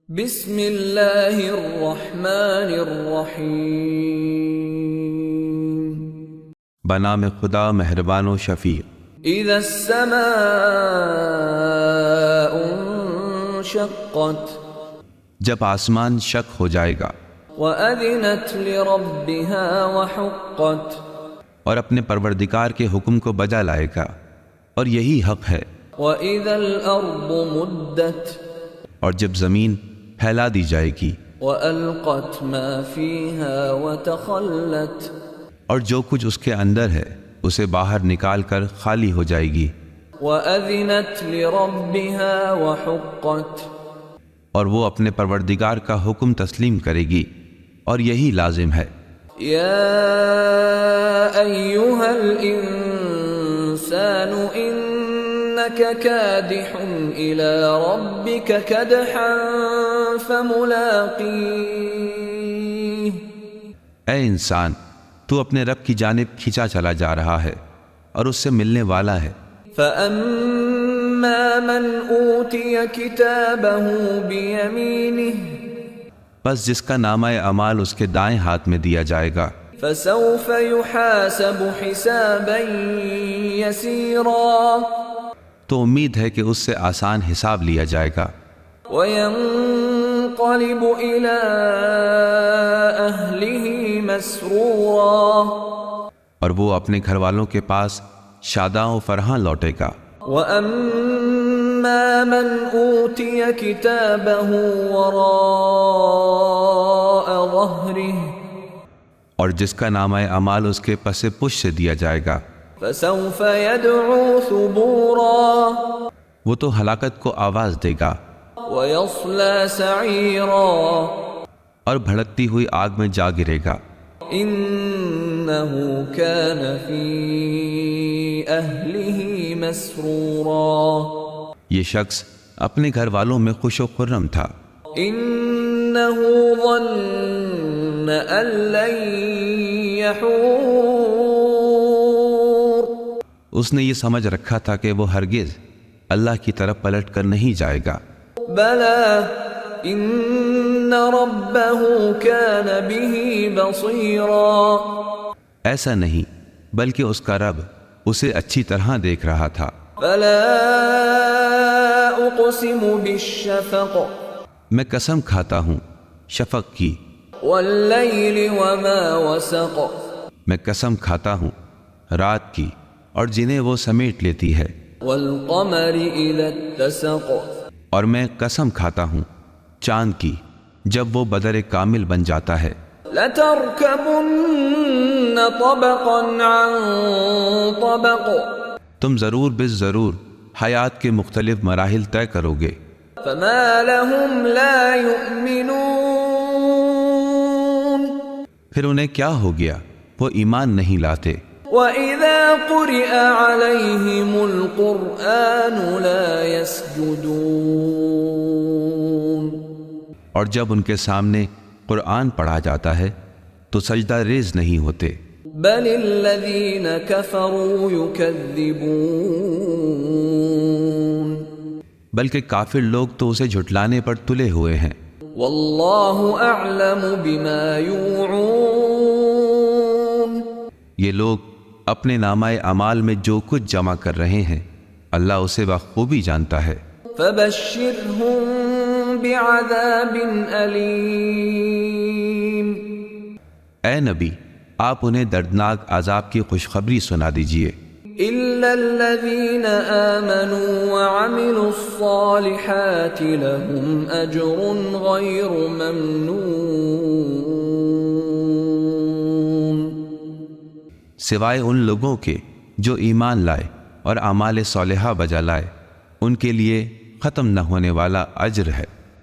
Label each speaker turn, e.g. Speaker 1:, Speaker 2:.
Speaker 1: بسم اللہ الرحمن الرحیم
Speaker 2: بنام خدا مہربان و شفیع۔
Speaker 1: اذا السماء انشقت
Speaker 2: جب آسمان شق ہو جائے گا،
Speaker 1: وَأَذِنَتْ لِرَبِّهَا وَحُقَّتْ
Speaker 2: اور اپنے پروردگار کے حکم کو بجا لائے گا، اور یہی حق ہے۔
Speaker 1: وَإِذَا الْأَرْضُ مُدَّتْ
Speaker 2: اور جب زمین پھیلا دی جائے گی،
Speaker 1: وَأَلْقَتْ مَا فِيهَا وَتَخَلَّتْ
Speaker 2: اور جو کچھ اس کے اندر ہے اسے باہر نکال کر خالی ہو جائے گی،
Speaker 1: وَأَذِنَتْ لِرَبِّهَا وَحُقَّتْ
Speaker 2: اور وہ اپنے پروردگار کا حکم تسلیم کرے گی، اور یہی لازم ہے۔
Speaker 1: یا ایھا الانسان انک کادح الی ربک کدحا فملاقیہ،
Speaker 2: اے انسان، تو اپنے رب کی جانب کھینچا چلا جا رہا ہے اور اس سے ملنے والا ہے۔
Speaker 1: فَأَمَّا مَنْ أُوتِيَ كِتَابَهُ بِيَمِينِهِ
Speaker 2: بس جس کا نامہ اعمال اس کے دائیں ہاتھ میں دیا جائے گا،
Speaker 1: فَسَوْفَ يُحَاسَبُ حِسَابًا يَسِيرًا
Speaker 2: تو امید ہے کہ اس سے آسان حساب لیا جائے گا،
Speaker 1: وَيَنْقَلِبُ إِلَىٰ أَهْلِهِ مَسْرُورًا
Speaker 2: اور وہ اپنے گھر والوں کے پاس شاداں و فرحاں لوٹے گا۔
Speaker 1: وَأَمَّا مَنْ أُوتِيَ كِتَابَهُ وَرَاءَ ظَهْرِهِ
Speaker 2: اور جس کا نامہ اعمال اس کے پس پش سے دیا جائے گا،
Speaker 1: فَسَوْفَ يَدْعُو ثُبُورًا
Speaker 2: وہ تو ہلاکت کو آواز دے گا
Speaker 1: وَيَصْلَى سَعِيرًا
Speaker 2: اور بھڑکتی ہوئی آگ میں جا گرے گا۔
Speaker 1: إِنَّهُ كَانَ فِي أَهْلِهِ مَسْرُورًا
Speaker 2: یہ شخص اپنے گھر والوں میں خوش و خرم تھا۔
Speaker 1: إِنَّهُ ظَنَّ أَن لَّن يَحُورَ
Speaker 2: اس نے یہ سمجھ رکھا تھا کہ وہ ہرگز اللہ کی طرف پلٹ کر نہیں جائے گا۔
Speaker 1: بَلَى إِنَّ رَبَّهُ كَانَ بِهِ بَصِيرًا
Speaker 2: ایسا نہیں، بلکہ اس کا رب اسے اچھی طرح دیکھ رہا تھا۔
Speaker 1: فَلَا أُقْسِمُ بِالشَّفَقِ
Speaker 2: میں قسم کھاتا ہوں شفق کی،
Speaker 1: وَاللَّيْلِ وَمَا وَسَقَ
Speaker 2: میں قسم کھاتا ہوں رات کی اور جنہیں وہ سمیٹ لیتی ہے،
Speaker 1: وَالْقَمَرِ إِذَا اتَّسَقَ
Speaker 2: اور میں قسم کھاتا ہوں چاند کی جب وہ بدر کامل بن جاتا ہے۔
Speaker 1: لَتَرْكَبُنَّ طَبَقًا عَنْ طَبَقٍ
Speaker 2: تم ضرور بس ضرور حیات کے مختلف مراحل طے کرو گے،
Speaker 1: فَمَا لَهُمْ لَا يُؤْمِنُونَ
Speaker 2: پھر انہیں کیا ہو گیا وہ ایمان نہیں لاتے۔
Speaker 1: وَإِذَا قُرِئَ عَلَيْهِمُ الْقُرْآنُ لَا يَسْجُدُونَ
Speaker 2: اور جب ان کے سامنے قرآن پڑھا جاتا ہے تو سجدہ ریز نہیں ہوتے،
Speaker 1: بَلِ الَّذِينَ كَفَرُوا يُكَذِّبُونَ
Speaker 2: بلکہ کافر لوگ تو اسے جھٹلانے پر تلے ہوئے ہیں۔
Speaker 1: وَاللَّهُ أَعْلَمُ بِمَا يُوعُونَ
Speaker 2: یہ لوگ اپنے نامہ اعمال میں جو کچھ جمع کر رہے ہیں اللہ اسے بخوبی جانتا ہے۔
Speaker 1: فَبَشِّرْهُم بِعَذَابٍ أَلِيمٍ
Speaker 2: اے نبی، آپ انہیں دردناک عذاب کی خوشخبری سنا دیجئے،
Speaker 1: إِلَّا الَّذِينَ آمَنُوا وَعَمِلُوا الصَّالِحَاتِ لَهُمْ أَجْرٌ غَيْرُ مَمْنُونٍ
Speaker 2: سوائے ان لوگوں کے جو ایمان لائے اور اعمال صالحہ بجا لائے، ان کے لیے ختم نہ ہونے والا اجر ہے۔